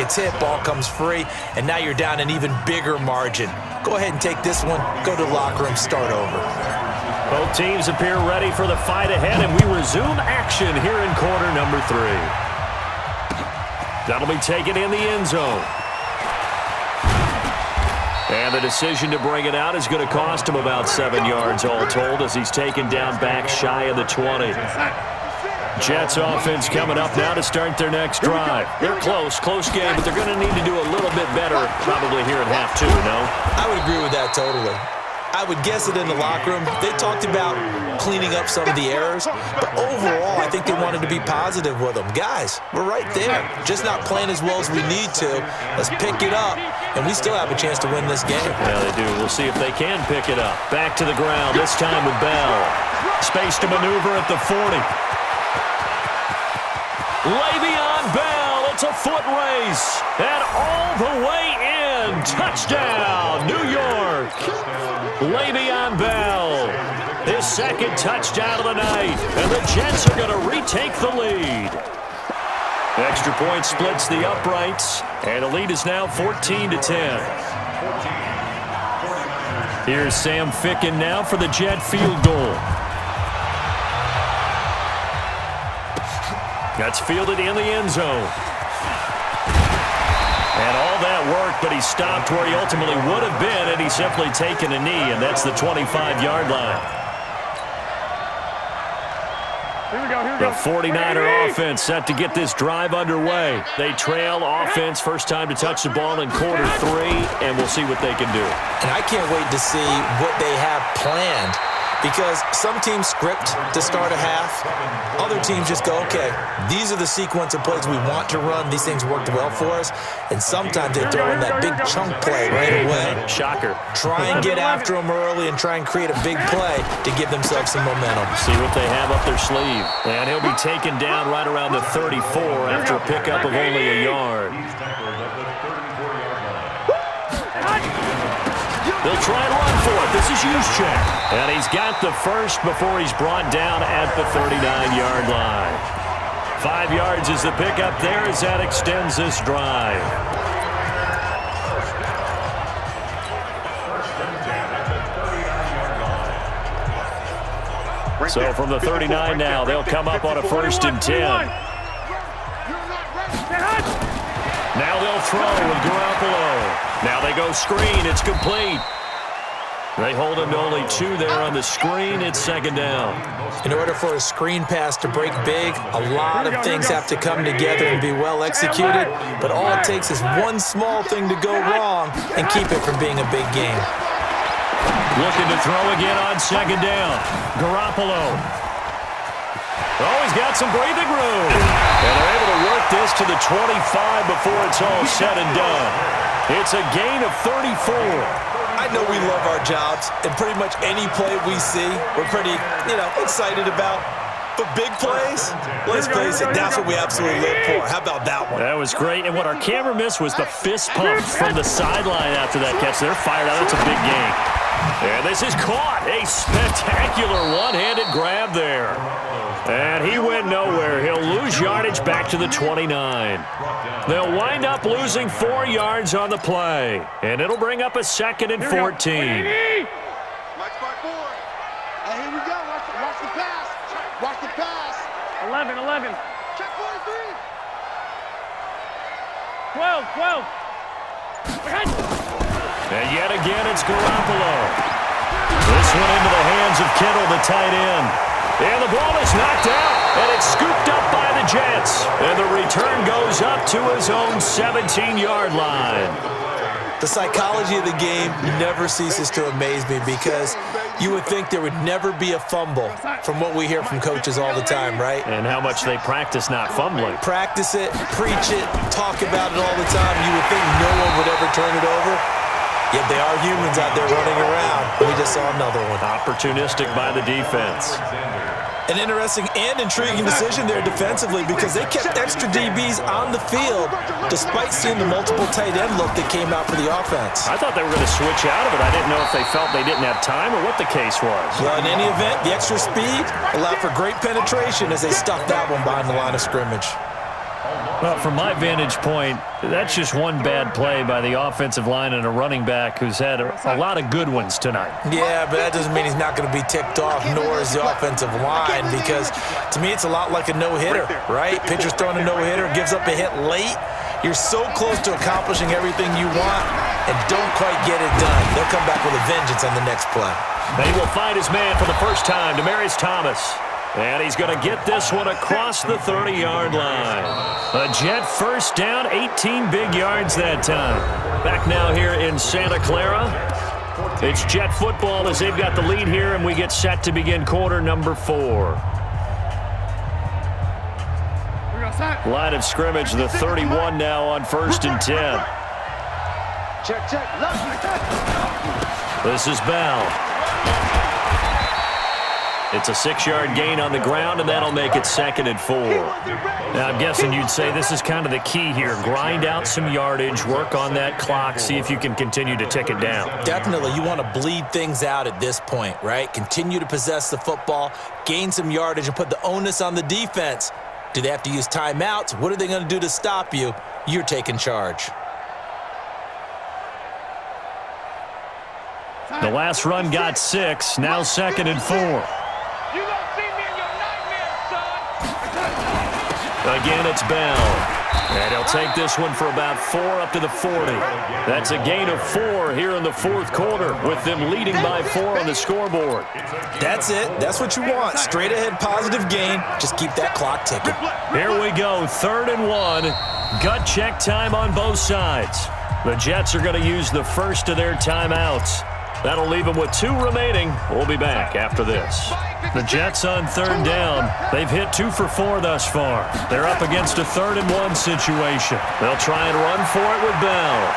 gets hit, ball comes free, and now you're down an even bigger margin. Go ahead and take this one, go to the locker room, start over. Both teams appear ready for the fight ahead, and we resume action here in quarter number 3. That'll be taken in the end zone. And the decision to bring it out is going to cost him about 7 yards all told as he's taken down back shy of the 20. Jets offense coming up now to start their next drive. They're close game, but they're going to need to do a little bit better probably here in half 2, no? I would agree with that totally. I would guess it in the locker room. They talked about cleaning up some of the errors, but overall, I think they wanted to be positive with them. Guys, we're right there. Just not playing as well as we need to. Let's pick it up, and we still have a chance to win this game. Yeah, they do. We'll see if they can pick it up. Back to the ground, this time with Bell. Space to maneuver at the 40. Le'Veon Bell, it's a foot race, and all the way in. Touchdown, New York. Le'Veon Bell, his second touchdown of the night, and the Jets are going to retake the lead. Extra point splits the uprights, and the lead is now 14-10. Here's Sam Ficken now for the Jet field goal. That's fielded in the end zone. And all that work, but he stopped where he ultimately would have been, and he's simply taken a knee, and that's the 25-yard line. The 49er offense set to get this drive underway. They trail offense first time to touch the ball in quarter 3, and we'll see what they can do. And I can't wait to see what they have planned, because some teams script to start a half. Other teams just go, okay, these are the sequence of plays we want to run. These things worked well for us. And sometimes they throw in that big chunk play right away. Shocker. Try and get after them early and try and create a big play to give themselves some momentum. See what they have up their sleeve. And he'll be taken down right around the 34 after a pickup of only a yard. They'll try and run for it. This is Juszczyk. And he's got the first before he's brought down at the 39-yard line. 5 yards is the pickup there as that extends this drive. So from the 39 now, they'll come up on a 1st and 10. Now they'll throw with Garoppolo. Now they go screen. It's complete. They hold him to only 2 there on the screen. It's 2nd down. In order for a screen pass to break big, a lot of things have to come together and be well executed, but all it takes is one small thing to go wrong and keep it from being a big game. Looking to throw again on 2nd down. Garoppolo. Oh, he's got some breathing room. And they're able to work this to the 25 before it's all said and done. It's a gain of 34. I know we love our jobs, and pretty much any play we see, we're pretty, excited about. But big plays, let's face it, that's what we absolutely live for. How about that one? That was great, and what our camera missed was the fist pump from the sideline after that catch. They're fired out. That's a big game. And this is caught. A spectacular one-handed grab there. And he went nowhere. He'll lose yardage back to the 29. They'll wind up losing 4 yards on the play. And it'll bring up a 2nd and 14. Watch by 4. Hey, here we go. Watch the pass. Watch the pass. 11. Check 43. 12. And yet again, it's Garoppolo. This one into the hands of Kittle, the tight end. And the ball is knocked out, and it's scooped up by the Jets. And the return goes up to his own 17-yard line. The psychology of the game never ceases to amaze me, because you would think there would never be a fumble from what we hear from coaches all the time, right? And how much they practice not fumbling. Practice it, preach it, talk about it all the time. You would think no one would ever turn it over. Yet they are humans out there running around. We just saw another one. Opportunistic by the defense. An interesting and intriguing decision there defensively, because they kept extra DBs on the field despite seeing the multiple tight end look that came out for the offense. I thought they were going to switch out of it. I didn't know if they felt they didn't have time or what the case was. Well, in any event, the extra speed allowed for great penetration as they stuffed that one behind the line of scrimmage. Well, from my vantage point, that's just one bad play by the offensive line and a running back who's had a lot of good ones tonight. Yeah, but that doesn't mean he's not going to be ticked off, nor is the offensive line, because to me it's a lot like a no-hitter, right? Pitcher's throwing a no-hitter, gives up a hit late. You're so close to accomplishing everything you want and don't quite get it done. They'll come back with a vengeance on the next play. And he will find his man for the first time, Demaryius Thomas. And he's going to get this one across the 30-yard line. A Jet first down, 18 big yards that time. Back now here in Santa Clara. It's Jet football as they've got the lead here, and we get set to begin quarter number 4. Line of scrimmage, the 31 now on 1st and 10. Check. This is Bell. It's a 6-yard gain on the ground, and that'll make it 2nd and 4. Now, I'm guessing you'd say this is kind of the key here. Grind out some yardage, work on that clock, see if you can continue to tick it down. Definitely. You want to bleed things out at this point, right? Continue to possess the football, gain some yardage, and put the onus on the defense. Do they have to use timeouts? What are they going to do to stop you? You're taking charge. The last run got 6, now 2nd and 4. Again, it's Bell. And he'll take this one for about 4 up to the 40. That's a gain of 4 here in the 4th quarter with them leading by 4 on the scoreboard. That's it. That's what you want. Straight ahead positive gain. Just keep that clock ticking. Here we go. 3rd and 1. Gut check time on both sides. The Jets are going to use the first of their timeouts. That'll leave them with 2 remaining. We'll be back after this. The Jets on 3rd down. They've hit 2 for 4 thus far. They're up against a 3rd and 1 situation. They'll try and run for it with Bell.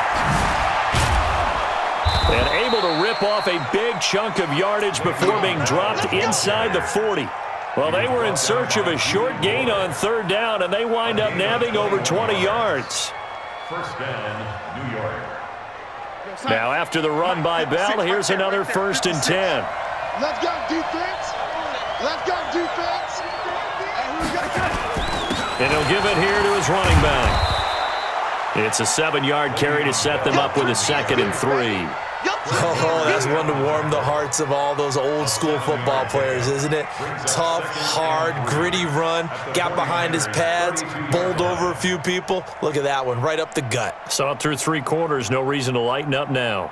And able to rip off a big chunk of yardage before being dropped inside the 40. Well, they were in search of a short gain on 3rd down, and they wind up nabbing over 20 yards. First down, New York. Now, after the run by Bell, here's another 1st and 10. Let's go, defense. Let's go, defense. And he'll give it here to his running back. It's a 7-yard carry to set them up with a 2nd and 3. Oh, that's one to warm the hearts of all those old school football players, isn't it? Tough, hard, gritty run, got behind his pads, bowled over a few people. Look at that one, right up the gut. Saw it through 3 quarters, no reason to lighten up now.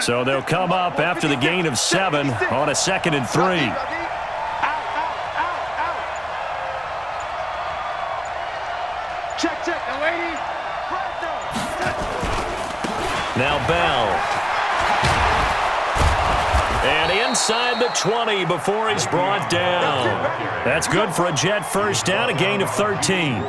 So they'll come up after the gain of 7 on a 2nd and 3. Check, lady. Now Bell. And inside the 20 before he's brought down. That's good for a Jet first down, a gain of 13.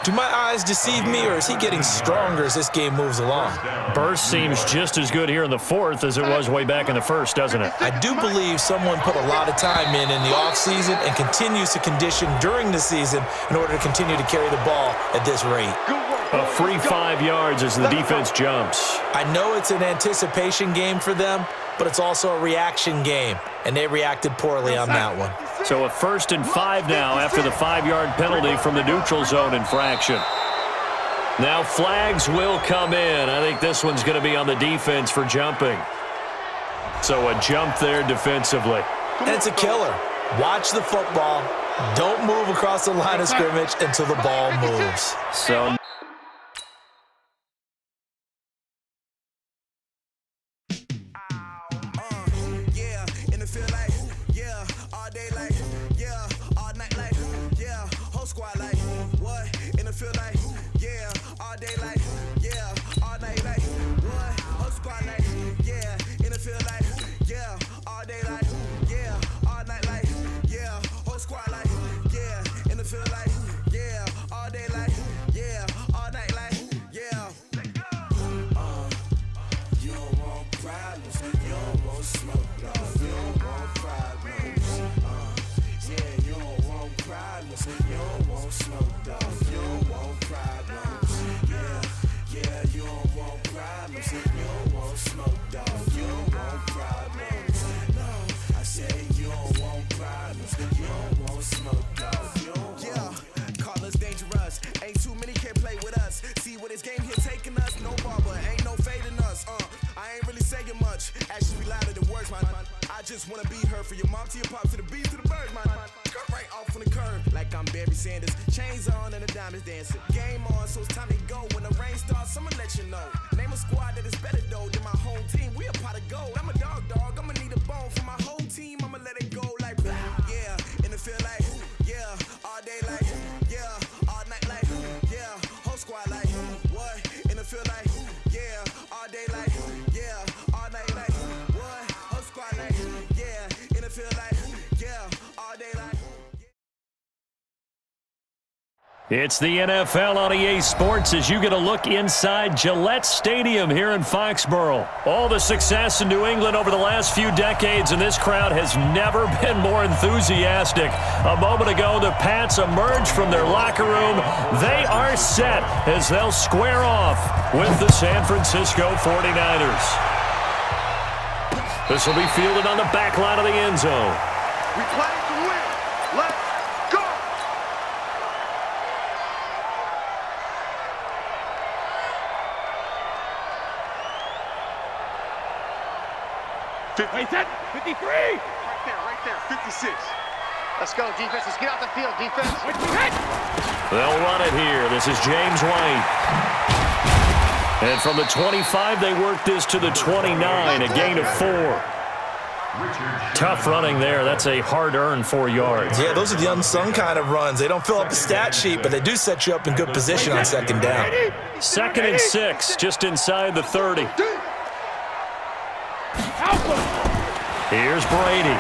Do my eyes deceive me, or is he getting stronger as this game moves along? Burst seems just as good here in the 4th as it was way back in the 1st, doesn't it? I do believe someone put a lot of time in the offseason and continues to condition during the season in order to continue to carry the ball at this rate. A free 5 yards as the defense jumps. I know it's an anticipation game for them, but it's also a reaction game, and they reacted poorly on that one. So a 1st and 5 now after the 5-yard penalty from the neutral zone infraction. Now flags will come in. I think this one's going to be on the defense for jumping. So a jump there defensively. And it's a killer. Watch the football. Don't move across the line of scrimmage until the ball moves. So Yeah, call us dangerous. Ain't too many can play with us. See where this game here taking us. No barber, ain't no fading us. I ain't really saying much. Actions be louder than words, man. I just wanna be heard from your mom to your pop to the beat to the bird, man. Cut right off on the curb, like I'm Barry Sanders. Chains on and the diamonds dancing. Game on, so it's time to go. When the rain starts, I'ma let you know. Name a squad that is better though than my home team. We a pot of gold. I'm a dog. I'ma need a bone for my whole team. I'ma let it go like yeah. In the field like yeah. All day like yeah. All night like yeah. Whole squad like what? In the field like yeah. All day like yeah. All night like what? Whole squad like yeah. In the field like yeah. All day like. It's the NFL on EA Sports as you get a look inside Gillette Stadium here in Foxborough. All the success in New England over the last few decades, and this crowd has never been more enthusiastic. A moment ago, the Pats emerged from their locker room. They are set as they'll square off with the San Francisco 49ers. This will be fielded on the back line of the end zone. We play to win. Let's go. Wait, set. 53. Right there. 56. Let's go, defense. Let's get out the field, defense. Wait, hit. They'll run it here. This is James White. And from the 25, they work this to the 29, a gain of 4. Tough running there. That's a hard-earned 4 yards. Yeah, those are the unsung kind of runs. They don't fill up the stat sheet, but they do set you up in good position on second down. 2nd and 6, just inside the 30. Here's Brady.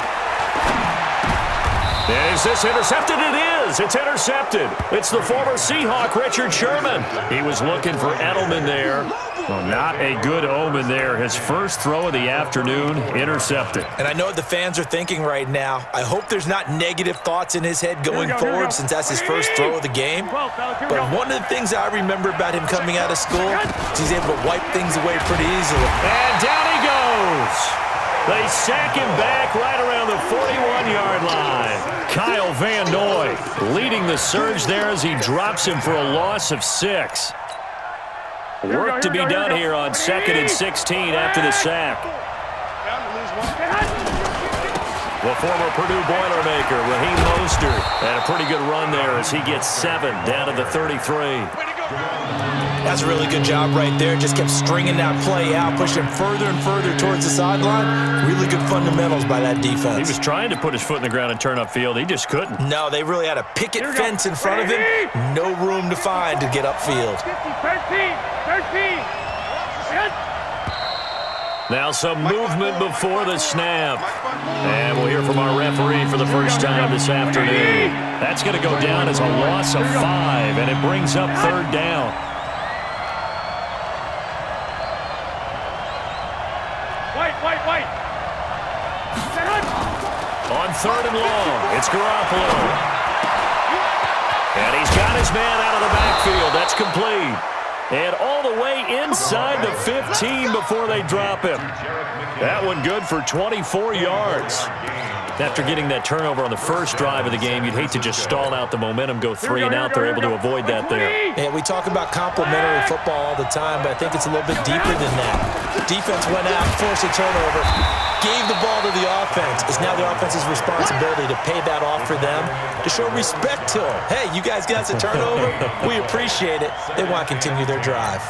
Is this intercepted? It is. It's intercepted. It's the former Seahawk, Richard Sherman. He was looking for Edelman there. Well, not a good omen there. His first throw of the afternoon, intercepted. And I know what the fans are thinking right now. I hope there's not negative thoughts in his head going forward since that's his first throw of the game. But one of the things I remember about him coming out of school is he's able to wipe things away pretty easily. And down he goes. They sack him back right around the 41-yard line. Kyle Van Noy leading the surge there as he drops him for a loss of 6. Work to be done here on 2nd and 16 after the sack. The former Purdue Boilermaker, Raheem Mostert, had a pretty good run there as he gets 7 down to the 33. That's a really good job right there. Just kept stringing that play out, pushing further and further towards the sideline. Really good fundamentals by that defense. He was trying to put his foot in the ground and turn upfield. He just couldn't. No, they really had a picket fence in front of him. No room to find to get upfield. 13. Now some movement before the snap. And we'll hear from our referee for the first time this afternoon. That's going to go down as a loss of 5, and it brings up 3rd down. White. On 3rd and long, it's Garoppolo. And he's got his man out of the backfield. That's complete. And all the way inside the 15 before they drop him. That one good for 24 yards. After getting that turnover on the first drive of the game, you'd hate to just stall out the momentum, go 3 and out. They're able to avoid that there. Yeah, we talk about complementary football all the time, but I think it's a little bit deeper than that. Defense went out, forced a turnover, gave the ball to the offense. It's now the offense's responsibility to pay that off for them, to show respect to them. Hey, you guys got us a turnover. We appreciate it. They want to continue their drive.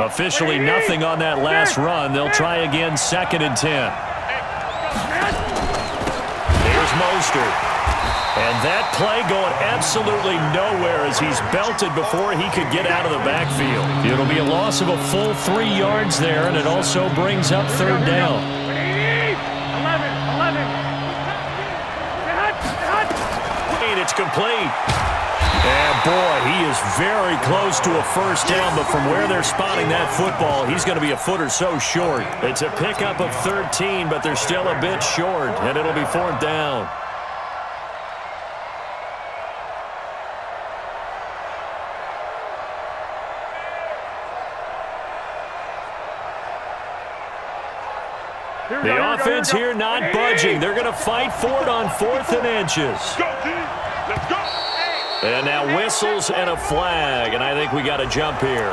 Officially nothing on that last run. They'll try again 2nd and 10. Here's Mostert. And that play going absolutely nowhere as he's belted before he could get out of the backfield. It'll be a loss of a full 3 yards there, and it also brings up 3rd down. 11. It's complete. And boy, he is very close to a first down, but from where they're spotting that football, he's going to be a foot or so short. It's a pickup of 13, but they're still a bit short, and it'll be 4th down. The defense here not budging. They're going to fight for it on 4th and inches. Let's go. And now whistles and a flag, and I think we got to jump here.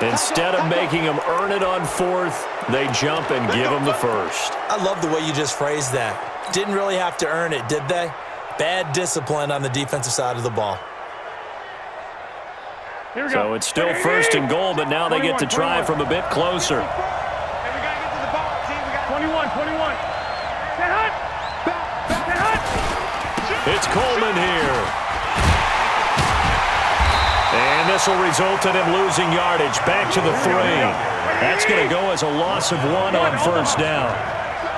Instead of making them earn it on 4th, they jump and give them the first. I love the way you just phrased that. Didn't really have to earn it, did they? Bad discipline on the defensive side of the ball. Here we go. So it's still 1st and goal, but now they get to try from a bit closer. Hey, we got to get to the ball, team. We got 21. Get hot. Get hot. It's Coleman here. And this will result in him losing yardage. Back to the 3. That's going to go as a loss of 1 on 1st down.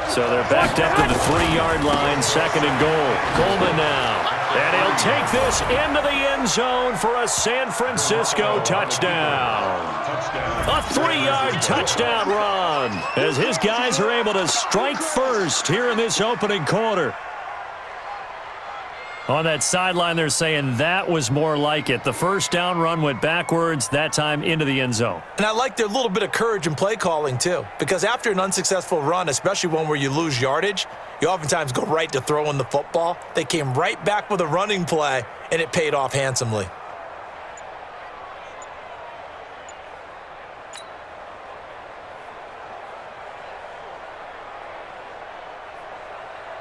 So they're backed up to the 3-yard line, 2nd and goal. Coleman now. And he'll take this into the end zone for a San Francisco touchdown. A 3-yard touchdown run as his guys are able to strike first here in this opening quarter. On that sideline, they're saying that was more like it. The first down run went backwards, that time into the end zone. And I like their little bit of courage in play calling, too. Because after an unsuccessful run, especially one where you lose yardage, you oftentimes go right to throwing the football. They came right back with a running play, and it paid off handsomely.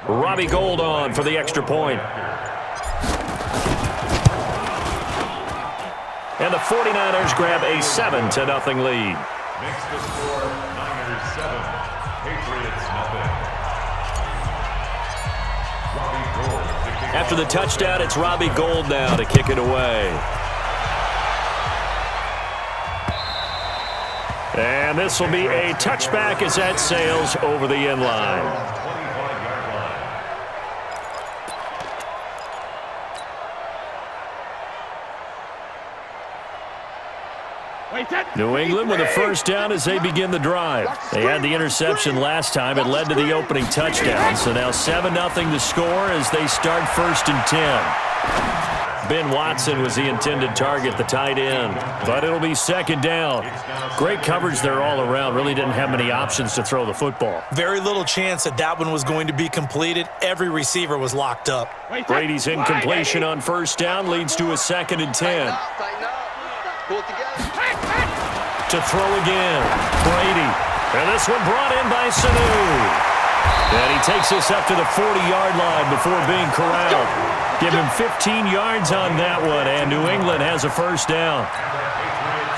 Robbie Gould on for the extra point. And the 49ers grab a 7-0 lead. Makes the score Niners 7, Patriots nothing. Robbie Gould to kick After the touchdown, it's Robbie Gould now to kick it away. And this will be a touchback as that sails over the end line. New England with a first down as they begin the drive. They had the interception last time. It led to the opening touchdown. So now 7-0 to score as they start 1st and 10. Ben Watson was the intended target, the tight end. But it'll be 2nd down. Great coverage there all around. Really didn't have many options to throw the football. Very little chance that one was going to be completed. Every receiver was locked up. Brady's incompletion on 1st down leads to a 2nd and 10. Pull it together. To throw again, Brady. And this one brought in by Sanu. And he takes this up to the 40-yard line before being corralled. Give him 15 yards on that one, and New England has a first down.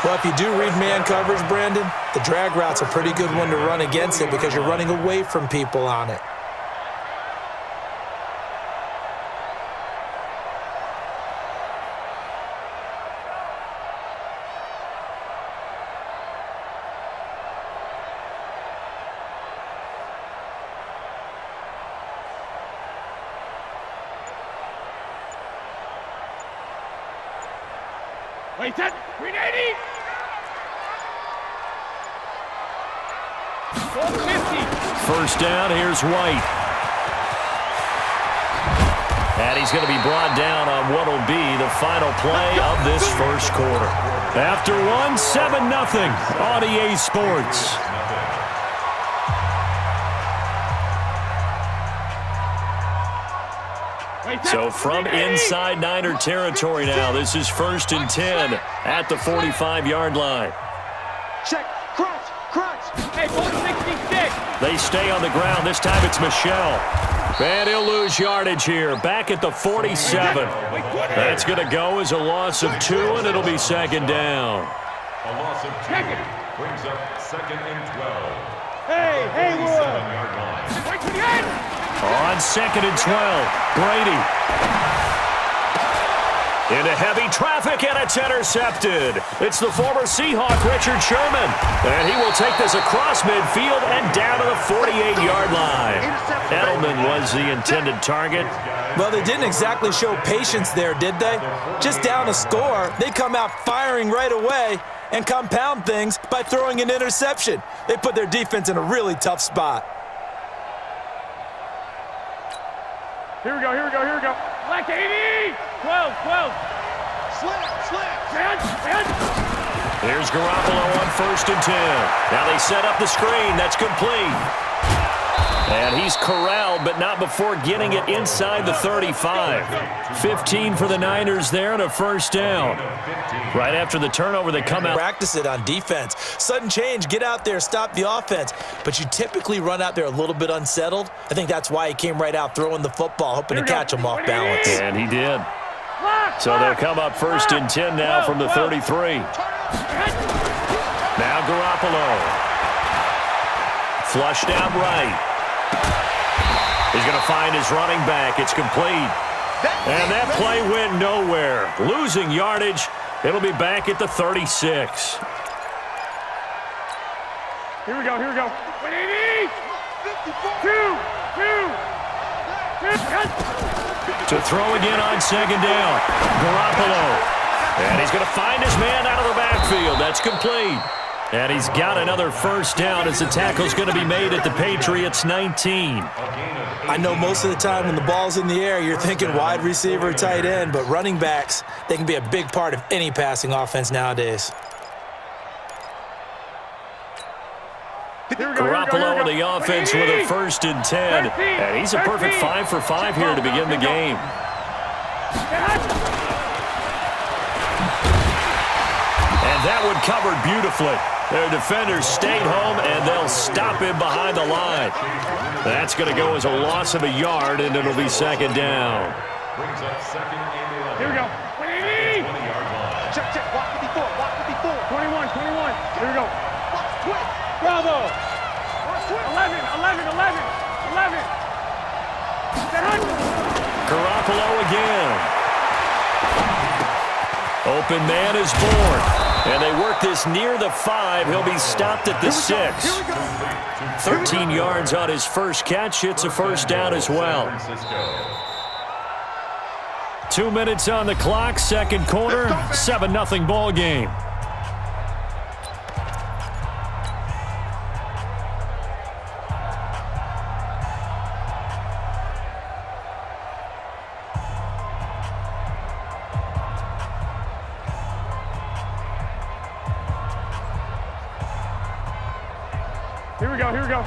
Well, if you do read man coverage, Brandon, the drag route's a pretty good one to run against it because you're running away from people on it. Wait, that 380. 450. First down, here's White. And he's going to be brought down on what will be the final play of this first quarter. After one, 7-0 on EA Sports. So from inside Niner territory now, this is 1st and 10 at the 45-yard line. Check. Crunch. Hey, 466. They stay on the ground. This time it's Michelle. And he'll lose yardage here. Back at the 47. That's going to go as a loss of 2, and it'll be 2nd down. A loss of 2 brings up 2nd and 12. Hey, 47-yard line. Right to the end. On 2nd and 12, Brady. Into heavy traffic, and it's intercepted. It's the former Seahawk, Richard Sherman. And he will take this across midfield and down to the 48-yard line. Edelman was the intended target. Well, they didn't exactly show patience there, did they? Just down a score, they come out firing right away and compound things by throwing an interception. They put their defense in a really tough spot. Here we go. Black 80. 12. Slant. Here's Garoppolo on 1st and 10. Now they set up the screen. That's complete. And he's corralled, but not before getting it inside the 35. 15 for the Niners there and a first down. Right after the turnover, they come out. Practice it on defense. Sudden change, get out there, stop the offense. But you typically run out there a little bit unsettled. I think that's why he came right out throwing the football, hoping to catch him off balance. And he did. So they'll come up 1st and 10 now from the 33. Now Garoppolo. Flushed out right. He's going to find his running back. It's complete. And that play went nowhere. Losing yardage. It'll be back at the 36. Here we go, here we go. 2. To throw again on 2nd down. Garoppolo. And he's going to find his man out of the backfield. That's complete. And he's got another first down as the tackle's going to be made at the Patriots' 19. I know most of the time when the ball's in the air, you're thinking wide receiver, tight end, but running backs, they can be a big part of any passing offense nowadays. Garoppolo in the offense with a 1st and 10. And he's a perfect 5 for 5 here to begin the game. And that one covered beautifully. Their defenders stayed home, and they'll stop him behind the line. That's going to go as a loss of a yard, and it'll be 2nd down. Brings up 2nd and 11. Here we go. 20-yard line. Check, check. Walk 54. Walk 54. 21. Here we go. Watch quick. Bravo. Watch quick. 11. Garoppolo again. Open man is born. And they work this near the 5. He'll be stopped at the 6. 13 yards on his first catch. It's a first down as well. 2 minutes on the clock, 2nd quarter, 7-0 ball game. Here we go.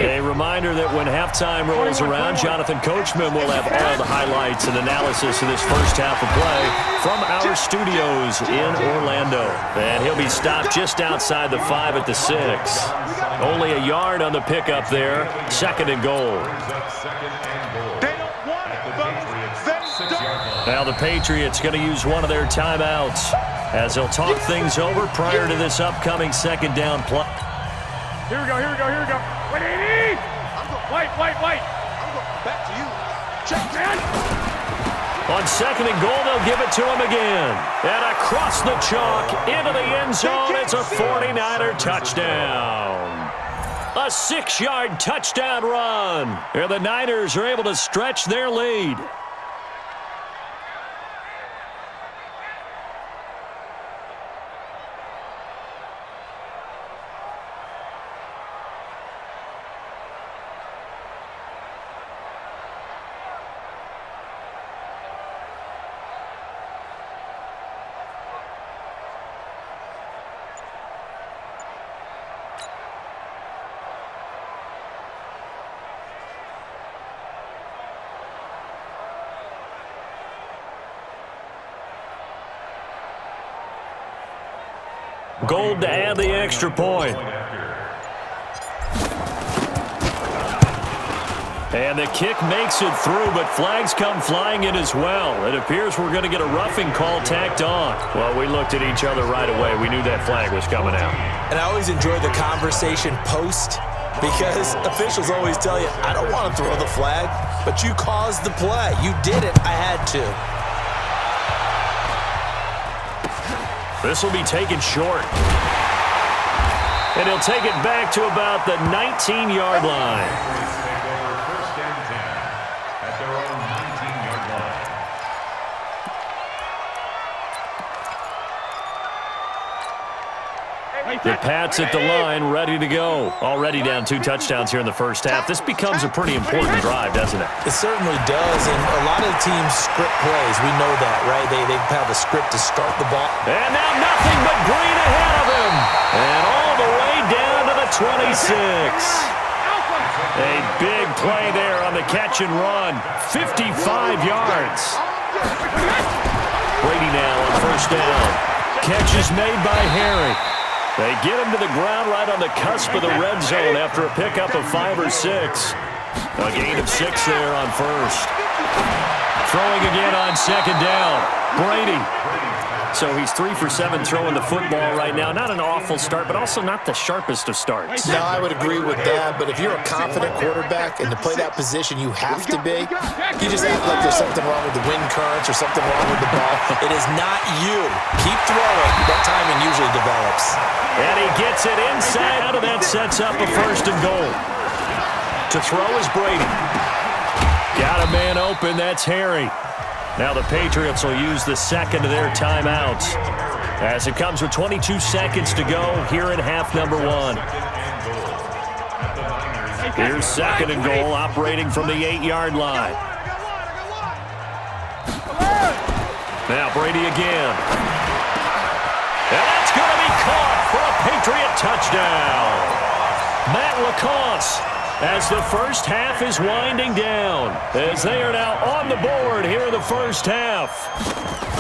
A reminder that when halftime rolls around, Jonathan Coachman will have all the highlights and analysis of this first half of play from our studios in Orlando. And he'll be stopped just outside the 5 at the 6. Only a yard on the pickup there. 2nd and goal. They don't want it, folks. Now the Patriots going to use one of their timeouts as they'll talk things over prior to this upcoming 2nd down play. Here we go. 180. White. I'm going back to you. Check, man. On 2nd and goal, they'll give it to him again. And across the chalk, into the end zone, it's a 49er touchdown. A 6-yard touchdown run. And the Niners are able to stretch their lead. Gold to add the extra point. And the kick makes it through, but flags come flying in as well. It appears we're going to get a roughing call tacked on. Well, we looked at each other right away. We knew that flag was coming out. And I always enjoy the conversation post because officials always tell you, I don't want to throw the flag, but you caused the play. You did it. I had to. This will be taken short. And he'll take it back to about the 19-yard line. First and 10 at their own 19-yard line. The Pats at the line, ready to go. Already down 2 touchdowns here in the first half. This becomes a pretty important drive, doesn't it? It certainly does, and a lot of the teams script plays. We know that, right? They have a script to start the ball. And now nothing but green ahead of him. And all the way down to the 26. A big play there on the catch and run. 55 yards. Brady now on first down. Catch is made by Harry. They get him to the ground right on the cusp of the red zone after a pickup of 5 or 6. A gain of 6 there on first. Throwing again on second down. Brady. So he's 3 for 7 throwing the football right now. Not an awful start, but also not the sharpest of starts. No, I would agree with that. But if you're a confident quarterback and to play that position you have to be, you just act like there's something wrong with the wind currents or something wrong with the ball. It is not you. Keep throwing. That timing usually develops. And he gets it inside. Out of that sets up a first and goal. To throw is Brady. Got a man open. That's Harry. Now the Patriots will use the second of their timeouts as it comes with 22 seconds to go here in half number 1. Here's second and goal, operating from the 8-yard line. Now Brady again. And that's going to be caught for a Patriot touchdown. Matt LaCosse, as the first half is winding down, as they are now on the board here in the first half.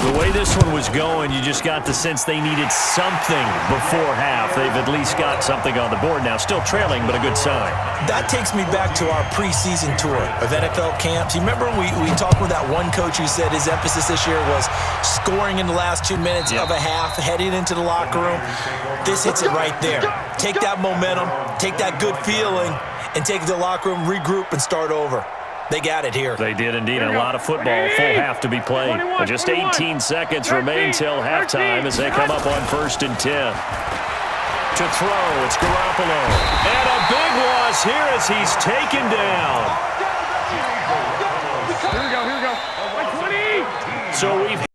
The way this one was going, you just got the sense they needed something before half. They've at least got something on the board now. Still trailing, but a good sign. That takes me back to our preseason tour of NFL camps. You remember we talked with that one coach who said his emphasis this year was scoring in the last 2 minutes of a half, heading into the locker room. This hits it right there. Take that momentum, take that good feeling, and take it to the locker room, regroup, and start over. They got it here. They did indeed. A lot of football, full half to be played. And just 18 seconds remain till halftime as they come up on 1st and 10. To throw, it's Garoppolo. And a big loss here as he's taken down. Here we go. 20. So we've